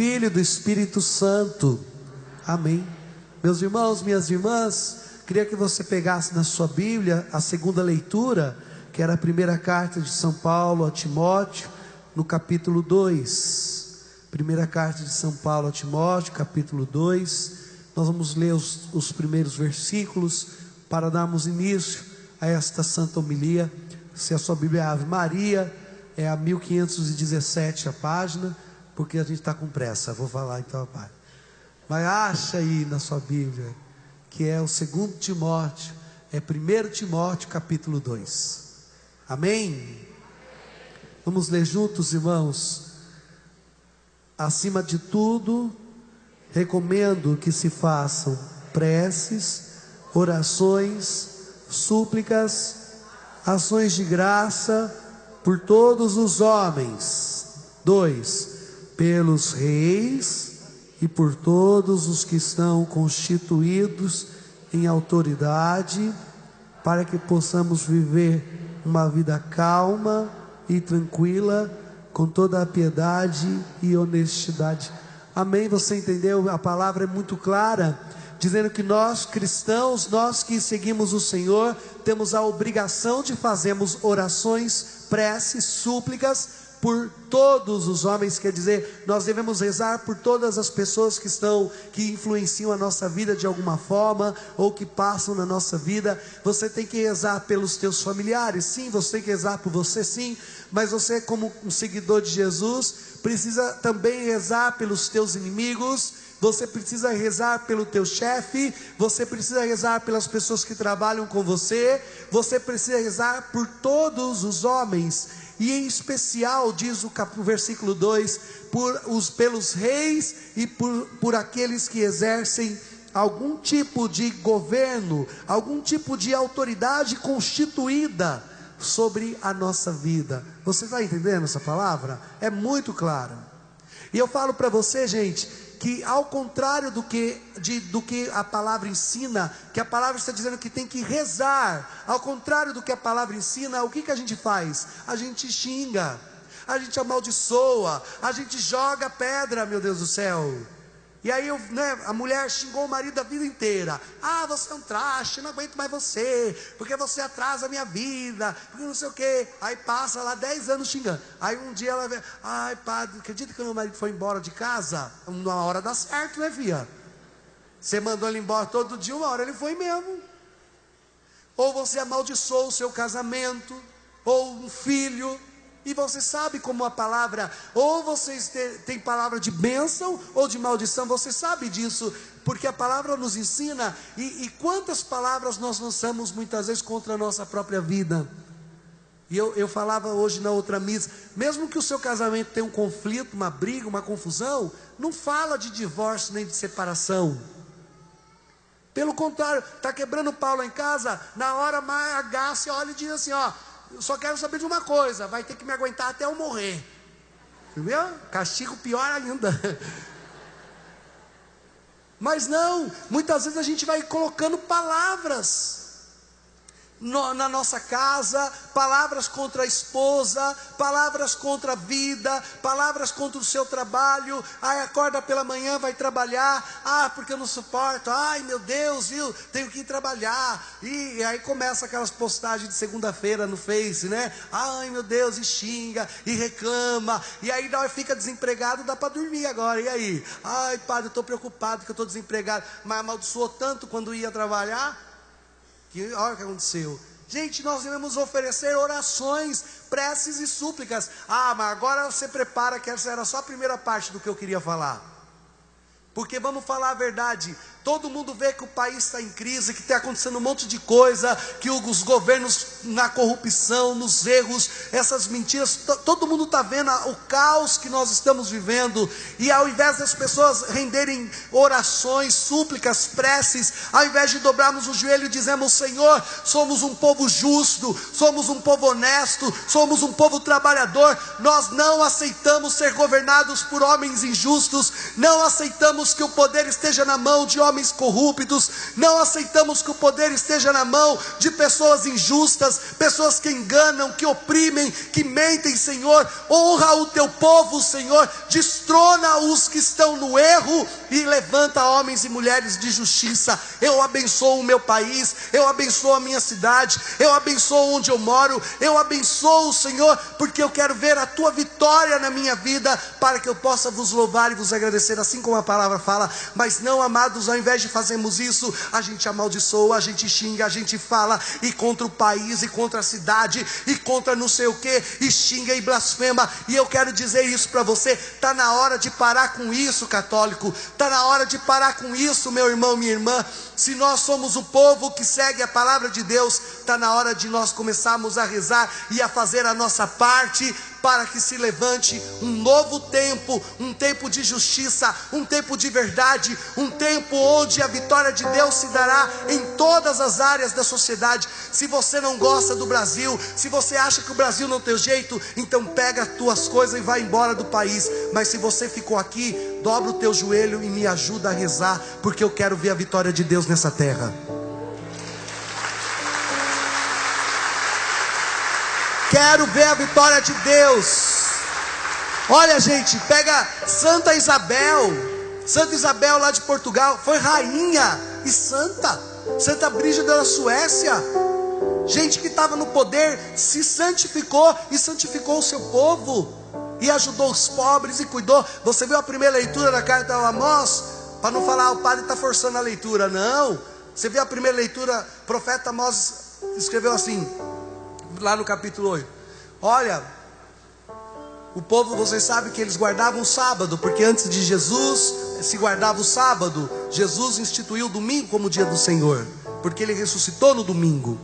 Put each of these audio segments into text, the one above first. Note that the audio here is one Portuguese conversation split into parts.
Filho e do Espírito Santo. Amém. Meus irmãos, minhas irmãs, queria que você pegasse na sua Bíblia a segunda leitura, que era a primeira carta de São Paulo a Timóteo, no capítulo 2. Primeira carta de São Paulo a Timóteo, capítulo 2. Nós vamos ler os primeiros versículos para darmos início a esta santa homilia. Se a sua Bíblia é Ave Maria, é a 1517 a página, porque a gente está com pressa. Vou falar então a página. Mas acha aí na sua Bíblia, que é o 2 Timóteo, é 1 Timóteo capítulo 2. Amém? Vamos ler juntos, irmãos. Acima de tudo, recomendo que se façam preces, orações, súplicas, ações de graça por todos os homens. 2. Pelos reis e por todos os que estão constituídos em autoridade, para que possamos viver uma vida calma e tranquila, com toda a piedade e honestidade. Amém? Você entendeu? A palavra é muito clara, dizendo que nós cristãos, nós que seguimos o Senhor, temos a obrigação de fazermos orações, preces, súplicas por todos os homens. Quer dizer, nós devemos rezar por todas as pessoas que influenciam a nossa vida de alguma forma, ou que passam na nossa vida. Você tem que rezar pelos teus familiares, sim. Você tem que rezar por você, sim. Mas você, como um seguidor de Jesus, precisa também rezar pelos teus inimigos. Você precisa rezar pelo teu chefe. Você precisa rezar pelas pessoas que trabalham com você. Você precisa rezar por todos os homens, e em especial, diz o versículo 2, pelos reis e por aqueles que exercem algum tipo de governo, algum tipo de autoridade constituída sobre a nossa vida. Você está entendendo essa palavra? É muito clara. E eu falo para você, gente, que ao contrário do que a palavra ensina, que a palavra está dizendo que tem que rezar, ao contrário do que a palavra ensina, o que a gente faz? A gente xinga, a gente amaldiçoa, a gente joga pedra, meu Deus do céu. E aí a mulher xingou o marido a vida inteira. Ah, você é um traste, não aguento mais você, porque você atrasa a minha vida, porque não sei o que. Aí passa lá 10 anos xingando. Aí um dia ela vê: ai, padre, acredita que meu marido foi embora de casa? Uma hora dá certo, né, filha? Você mandou ele embora todo dia, uma hora ele foi mesmo. Ou você amaldiçoou o seu casamento, ou um filho. E você sabe como a palavra, ou vocês têm palavra de bênção ou de maldição. Você sabe disso, porque a palavra nos ensina. E quantas palavras nós lançamos muitas vezes contra a nossa própria vida. E eu falava hoje na outra missa, mesmo que o seu casamento tenha um conflito, uma briga, uma confusão, não fala de divórcio nem de separação. Pelo contrário, está quebrando pau lá em casa, na hora mais H, você olha e diz assim: ó, eu só quero saber de uma coisa, vai ter que me aguentar até eu morrer. Entendeu? Castigo pior ainda. Mas não, muitas vezes a gente vai colocando palavras na nossa casa, palavras contra a esposa, palavras contra a vida, palavras contra o seu trabalho. Aí acorda pela manhã, vai trabalhar: ah, porque eu não suporto, ai meu Deus, viu, tenho que ir trabalhar. E aí começa aquelas postagens de segunda-feira no Face, né? Ai meu Deus, e xinga, e reclama. E aí fica desempregado, dá para dormir agora. E aí? Ai, padre, eu estou preocupado que eu estou desempregado. Mas amaldiçoou tanto quando ia trabalhar, que olha o que aconteceu. Gente, nós devemos oferecer orações, preces e súplicas. Ah, mas agora você prepara, que essa era só a primeira parte do que eu queria falar. Porque vamos falar a verdade, todo mundo vê que o país está em crise, que está acontecendo um monte de coisa, que os governos na corrupção, nos erros, essas mentiras, todo mundo está vendo o caos que nós estamos vivendo. E ao invés das pessoas renderem orações, súplicas, preces, ao invés de dobrarmos o joelho e dizermos: Senhor, somos um povo justo, somos um povo honesto, somos um povo trabalhador, nós não aceitamos ser governados por homens injustos, não aceitamos que o poder esteja na mão de homens homens corruptos, não aceitamos que o poder esteja na mão de pessoas injustas, pessoas que enganam, que oprimem, que mentem, Senhor. Honra o teu povo, Senhor, destrona os que estão no erro e levanta homens e mulheres de justiça. Eu abençoo o meu país, eu abençoo a minha cidade, eu abençoo onde eu moro, eu abençoo, Senhor, porque eu quero ver a tua vitória na minha vida, para que eu possa vos louvar e vos agradecer, assim como a palavra fala. Mas não, amados, ao invés de fazermos isso, a gente amaldiçoa, a gente xinga, a gente fala e contra o país, e contra a cidade, e contra não sei o que, e xinga e blasfema. E eu quero dizer isso para você: está na hora de parar com isso, católico, está na hora de parar com isso, meu irmão, minha irmã. Se nós somos o povo que segue a palavra de Deus, está na hora de nós começarmos a rezar e a fazer a nossa parte, para que se levante um novo tempo, um tempo de justiça, um tempo de verdade, um tempo onde a vitória de Deus se dará em todas as áreas da sociedade. Se você não gosta do Brasil, se você acha que o Brasil não tem jeito, então pega as tuas coisas e vai embora do país. Mas se você ficou aqui, dobra o teu joelho e me ajuda a rezar, porque eu quero ver a vitória de Deus nessa terra. Quero ver a vitória de Deus. Olha, gente, pega Santa Isabel. Santa Isabel lá de Portugal foi rainha e santa. Santa Brígida da Suécia, gente que estava no poder, se santificou e santificou o seu povo, e ajudou os pobres e cuidou. Você viu a primeira leitura da carta ao Amós? Para não falar, o padre está forçando a leitura. Não, você viu a primeira leitura, o profeta Amós escreveu assim, lá no capítulo 8: olha, o povo, vocês sabem que eles guardavam o sábado, porque antes de Jesus se guardava o sábado. Jesus instituiu o domingo como dia do Senhor, porque ele ressuscitou no domingo.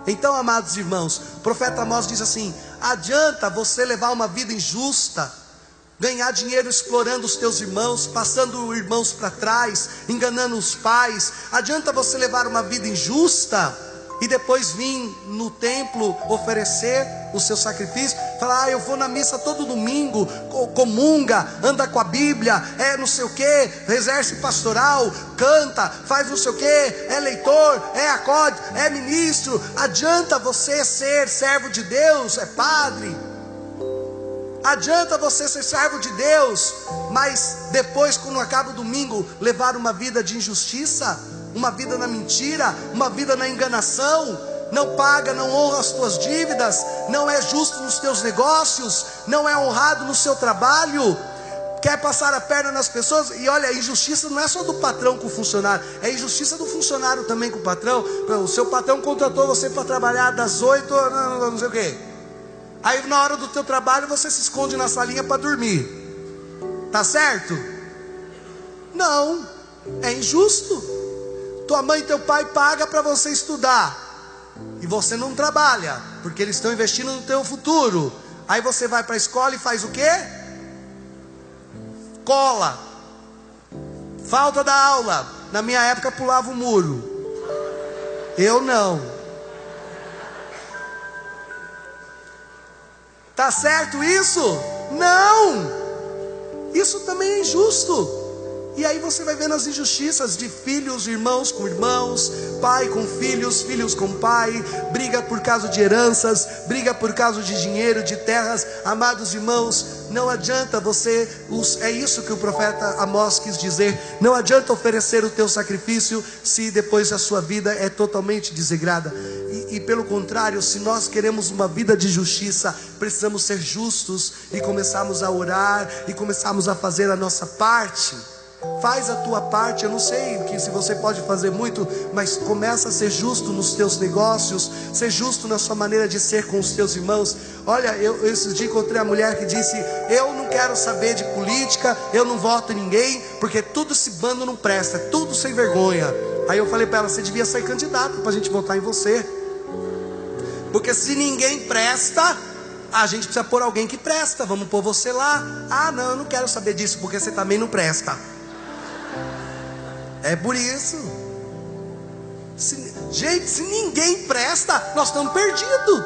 Então, amados irmãos, o profeta Amós diz assim: adianta você levar uma vida injusta, ganhar dinheiro explorando os teus irmãos, passando irmãos para trás, enganando os pais. Adianta você levar uma vida injusta e depois vir no templo oferecer o seu sacrifício, falar: eu vou na missa todo domingo, comunga, anda com a Bíblia, não sei o que, exerce pastoral, canta, faz não sei o que, é leitor, é acorde, é ministro. Adianta você ser servo de Deus, é padre. Adianta você ser servo de Deus, mas depois, quando acaba o domingo, levar uma vida de injustiça, uma vida na mentira, uma vida na enganação. Não paga, não honra as tuas dívidas, não é justo nos teus negócios, não é honrado no seu trabalho, quer passar a perna nas pessoas. E olha, a injustiça não é só do patrão com o funcionário, é injustiça do funcionário também com o patrão. O seu patrão contratou você para trabalhar das 8, não sei o que, aí na hora do teu trabalho você se esconde na salinha para dormir. Tá certo? Não, é injusto. Tua mãe e teu pai pagam para você estudar, e você não trabalha, porque eles estão investindo no teu futuro. Aí você vai para a escola e faz o quê? Cola, falta da aula. Na minha época pulava o muro. Eu não. Tá certo isso? Não. Isso também é injusto. E aí você vai vendo as injustiças de filhos, irmãos com irmãos, pai com filhos, filhos com pai, briga por causa de heranças, briga por causa de dinheiro, de terras. Amados irmãos, não adianta você, é isso que o profeta Amós quis dizer, não adianta oferecer o teu sacrifício se depois a sua vida é totalmente desregrada. E pelo contrário, se nós queremos uma vida de justiça, precisamos ser justos e começarmos a orar e começarmos a fazer a nossa parte. Faz a tua parte. Eu não sei que se você pode fazer muito, mas começa a ser justo nos teus negócios, ser justo na sua maneira de ser com os teus irmãos. Olha, eu esses dias encontrei a mulher que disse: eu não quero saber de política, eu não voto em ninguém, porque tudo esse bando não presta, é tudo sem vergonha. Aí eu falei para ela: você devia ser candidato para a gente votar em você, porque se ninguém presta, a gente precisa pôr alguém que presta, vamos pôr você lá. Ah não, eu não quero saber disso, porque você também não presta. É por isso. Gente, se ninguém presta, nós estamos perdidos,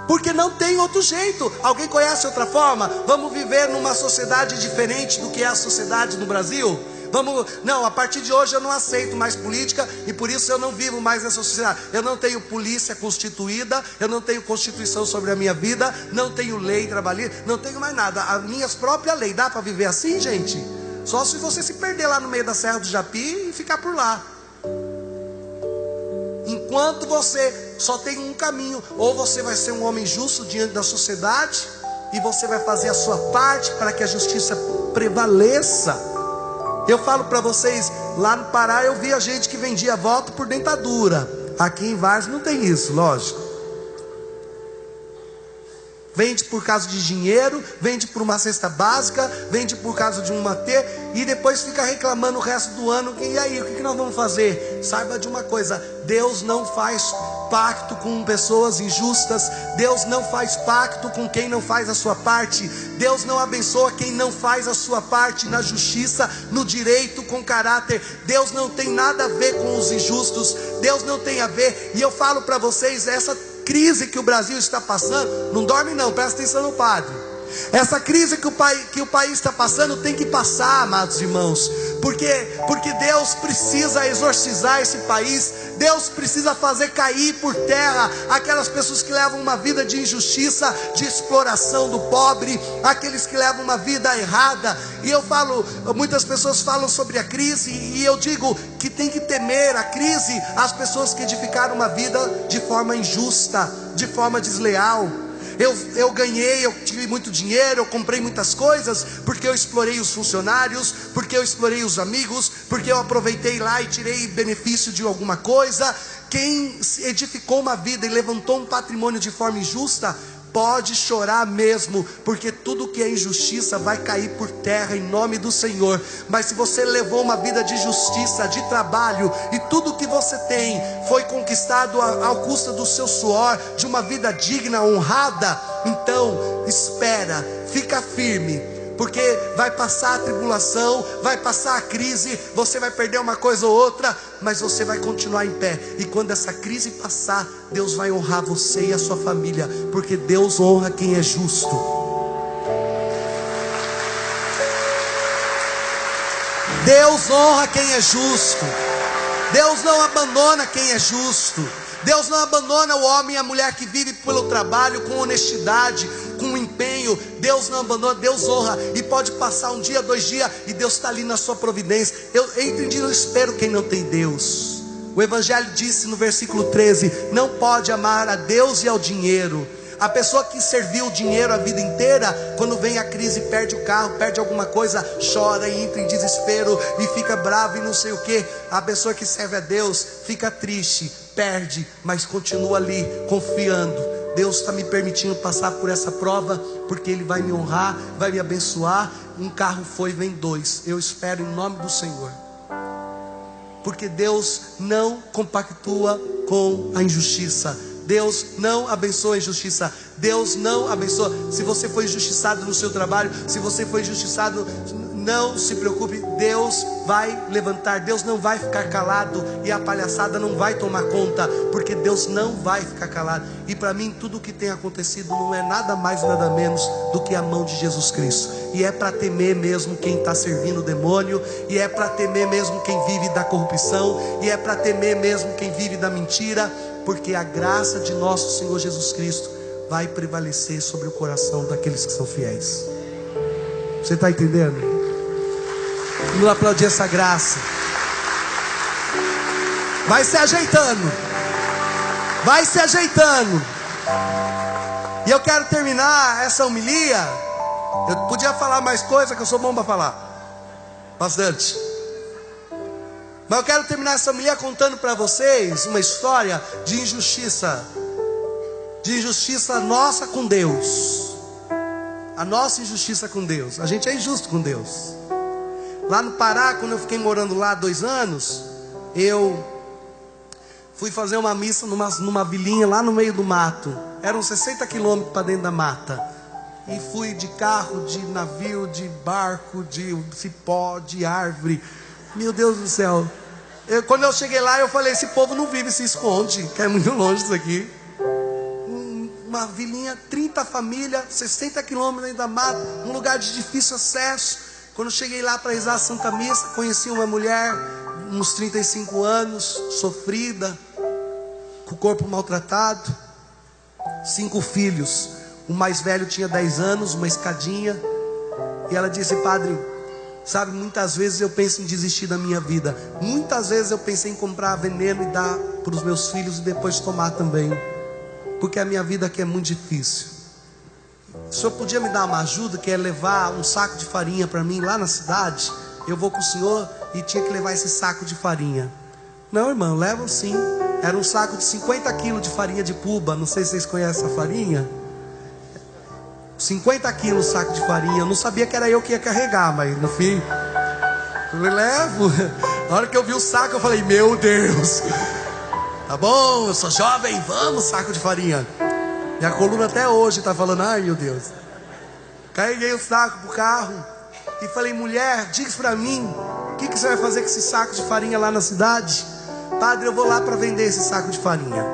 porque não tem outro jeito. Alguém conhece outra forma? Vamos viver numa sociedade diferente do que é a sociedade no Brasil? Não, a partir de hoje eu não aceito mais política e por isso eu não vivo mais nessa sociedade. Eu não tenho polícia constituída, eu não tenho constituição sobre a minha vida, não tenho lei trabalhista, não tenho mais nada. As minhas próprias leis, dá para viver assim, gente? Só se você se perder lá no meio da Serra do Japi e ficar por lá. Enquanto você só tem um caminho, ou você vai ser um homem justo diante da sociedade e você vai fazer a sua parte para que a justiça prevaleça. Eu falo para vocês, lá no Pará eu via gente que vendia voto por dentadura. Aqui em Várzea não tem isso, lógico. Vende por causa de dinheiro, vende por uma cesta básica, vende por causa de um matê, e depois fica reclamando o resto do ano. E aí, o que nós vamos fazer? Saiba de uma coisa: Deus não faz pacto com pessoas injustas. Deus não faz pacto com quem não faz a sua parte. Deus não abençoa quem não faz a sua parte na justiça, no direito, com caráter. Deus não tem nada a ver com os injustos. Deus não tem a ver. E eu falo para vocês, essa crise que o Brasil está passando, não dorme não, presta atenção no padre. Essa crise que o país está passando tem que passar, amados irmãos, porque Deus precisa exorcizar esse país. Deus precisa fazer cair por terra aquelas pessoas que levam uma vida de injustiça, de exploração do pobre, aqueles que levam uma vida errada. E eu falo, muitas pessoas falam sobre a crise, e eu digo que tem que temer a crise as pessoas que edificaram uma vida de forma injusta, de forma desleal. Eu ganhei, eu tive muito dinheiro, eu comprei muitas coisas, porque eu explorei os funcionários, porque eu explorei os amigos, porque eu aproveitei lá e tirei benefício de alguma coisa. Quem edificou uma vida e levantou um patrimônio de forma injusta, pode chorar mesmo, porque tudo que é injustiça vai cair por terra em nome do Senhor. Mas se você levou uma vida de justiça, de trabalho, e tudo que você tem foi conquistado ao custo do seu suor, de uma vida digna, honrada, então espera, fica firme, porque vai passar a tribulação, vai passar a crise, você vai perder uma coisa ou outra, mas você vai continuar em pé. E quando essa crise passar, Deus vai honrar você e a sua família, porque Deus honra quem é justo. Deus honra quem é justo. Deus não abandona quem é justo. Deus não abandona o homem e a mulher que vive pelo trabalho, com honestidade, com empenho. Deus não abandona, Deus honra. E pode passar um dia, 2 dias, e Deus está ali na sua providência. Entre em desespero quem não tem Deus. O Evangelho disse no versículo 13: não pode amar a Deus e ao dinheiro. A pessoa que serviu o dinheiro a vida inteira, quando vem a crise, perde o carro, perde alguma coisa, chora e entra em desespero e fica bravo e não sei o que. A pessoa que serve a Deus fica triste, perde, mas continua ali, confiando. Deus está me permitindo passar por essa prova, porque Ele vai me honrar, vai me abençoar. Um carro foi, vem 2. Eu espero em nome do Senhor, porque Deus não compactua com a injustiça. Deus não abençoa a injustiça. Deus não abençoa. Se você foi injustiçado no seu trabalho, se você foi injustiçado, não se preocupe, Deus vai levantar. Deus não vai ficar calado, e a palhaçada não vai tomar conta, porque Deus não vai ficar calado. E para mim tudo o que tem acontecido não é nada mais nada menos do que a mão de Jesus Cristo. E é para temer mesmo quem está servindo o demônio, e é para temer mesmo quem vive da corrupção, e é para temer mesmo quem vive da mentira, porque a graça de nosso Senhor Jesus Cristo vai prevalecer sobre o coração daqueles que são fiéis. Você está entendendo? Vamos aplaudir essa graça. Vai se ajeitando. Vai se ajeitando. E eu quero terminar essa homilia. Eu podia falar mais coisa, que eu sou bom para falar bastante. Mas eu quero terminar essa homilia contando para vocês uma história de injustiça. De injustiça nossa com Deus. A nossa injustiça com Deus. A gente é injusto com Deus. Lá no Pará, quando eu fiquei morando lá 2 anos, eu fui fazer uma missa numa vilinha lá no meio do mato. Eram 60 quilômetros para dentro da mata. E fui de carro, de navio, de barco, de cipó, de árvore. Meu Deus do céu. Quando eu cheguei lá, eu falei: esse povo não vive, se esconde, que é muito longe disso aqui. Uma vilinha, 30 famílias, 60 quilômetros dentro da mata, um lugar de difícil acesso. Quando cheguei lá para rezar a Santa Missa, conheci uma mulher, uns 35 anos, sofrida, com o corpo maltratado, 5 filhos. O mais velho tinha 10 anos, uma escadinha. E ela disse: padre, sabe, muitas vezes eu penso em desistir da minha vida. Muitas vezes eu pensei em comprar veneno e dar para os meus filhos e depois tomar também, porque a minha vida aqui é muito difícil. O senhor podia me dar uma ajuda, que é levar um saco de farinha para mim lá na cidade? Eu vou com o senhor e tinha que levar esse saco de farinha. Não, irmão, levam sim. Era um saco de 50 quilos de farinha de puba. Não sei se vocês conhecem essa farinha. 50 quilos saco de farinha. Eu não sabia que era eu que ia carregar, mas no fim eu levo. Na hora que eu vi o saco eu falei: meu Deus, tá bom, eu sou jovem, vamos, saco de farinha. Minha coluna até hoje está falando: ai meu Deus. Carreguei o saco pro carro e falei: mulher, diz para mim, o que você vai fazer com esse saco de farinha lá na cidade? Padre, eu vou lá para vender esse saco de farinha.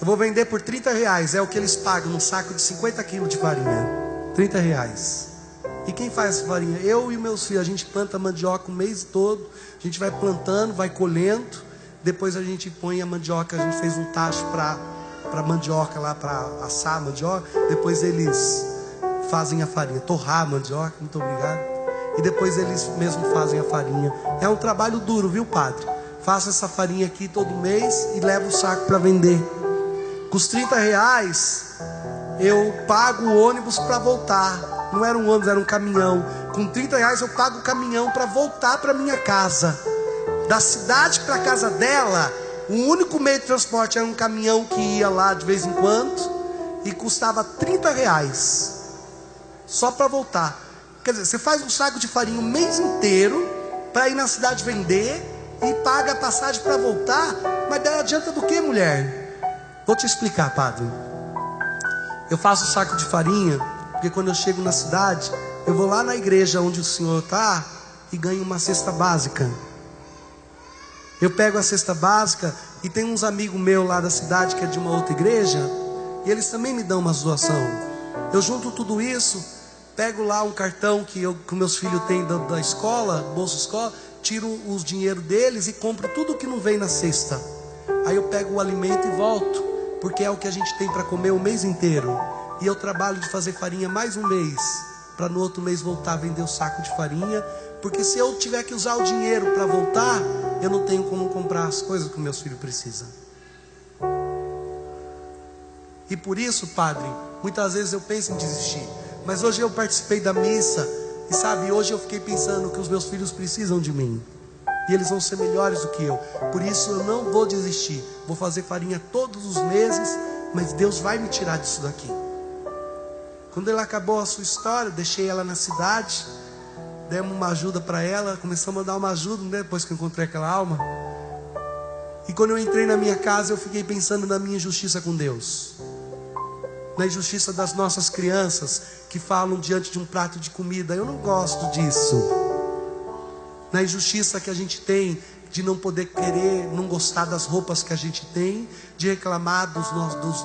Eu vou vender por 30 reais, é o que eles pagam num saco de 50 quilos de farinha. 30 reais. E quem faz essa farinha? Eu e meus filhos. A gente planta mandioca o mês todo. A gente vai plantando, vai colhendo. Depois a gente põe a mandioca. A gente fez um tacho para mandioca lá, para assar a mandioca. Depois eles fazem a farinha, torrar a mandioca, muito obrigado. E depois eles mesmos fazem a farinha. É um trabalho duro, viu, padre? Faço essa farinha aqui todo mês e levo o saco para vender. Com os 30 reais eu pago o ônibus para voltar. Não era um ônibus, era um caminhão. Com 30 reais eu pago o caminhão para voltar para minha casa. Da cidade para a casa dela, o único meio de transporte era um caminhão que ia lá de vez em quando e custava 30 reais só para voltar. Quer dizer, você faz um saco de farinha o mês inteiro para ir na cidade vender e paga a passagem para voltar. Mas daí adianta do que, mulher? Vou te explicar, padre. Eu faço o saco de farinha porque quando eu chego na cidade, eu vou lá na igreja onde o senhor está e ganho uma cesta básica. Eu pego a cesta básica e tem uns amigos meus lá da cidade que é de uma outra igreja e eles também me dão umas doações. Eu junto tudo isso, pego lá um cartão que meus filhos têm da escola, bolsa escola, tiro os dinheiro deles e compro tudo que não vem na cesta. Aí eu pego o alimento e volto, porque é o que a gente tem para comer o mês inteiro. E eu trabalho de fazer farinha mais um mês, para no outro mês voltar a vender o saco de farinha. Porque se eu tiver que usar o dinheiro para voltar, eu não tenho como comprar as coisas que meus filhos precisam. E por isso, padre, muitas vezes eu penso em desistir. Mas hoje eu participei da missa e sabe, hoje eu fiquei pensando que os meus filhos precisam de mim. E eles vão ser melhores do que eu. Por isso eu não vou desistir. Vou fazer farinha todos os meses, mas Deus vai me tirar disso daqui. Quando ela acabou a sua história, eu deixei ela na cidade, demos uma ajuda para ela, começamos a dar uma ajuda, né, depois que eu encontrei aquela alma. E quando eu entrei na minha casa, eu fiquei pensando na minha injustiça com Deus, na injustiça das nossas crianças que falam diante de um prato de comida: eu não gosto disso. Na injustiça que a gente tem de não poder querer, não gostar das roupas que a gente tem, de reclamar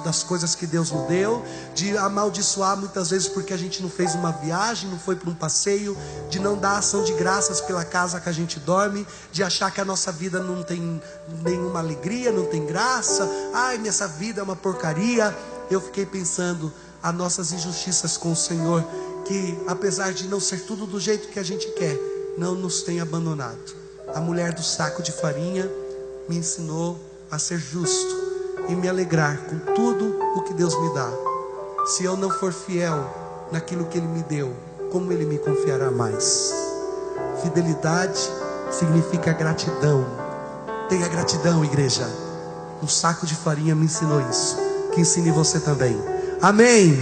das coisas que Deus nos deu, de amaldiçoar muitas vezes porque a gente não fez uma viagem, não foi para um passeio, de não dar ação de graças pela casa que a gente dorme, de achar que a nossa vida não tem nenhuma alegria, não tem graça. Ai, essa vida é uma porcaria. Eu fiquei pensando as nossas injustiças com o Senhor, que apesar de não ser tudo do jeito que a gente quer, não nos tem abandonado. A mulher do saco de farinha me ensinou a ser justo e me alegrar com tudo o que Deus me dá. Se eu não for fiel naquilo que Ele me deu, como Ele me confiará mais? Fidelidade significa gratidão. Tenha gratidão, igreja. Um saco de farinha me ensinou isso. Que ensine você também. Amém.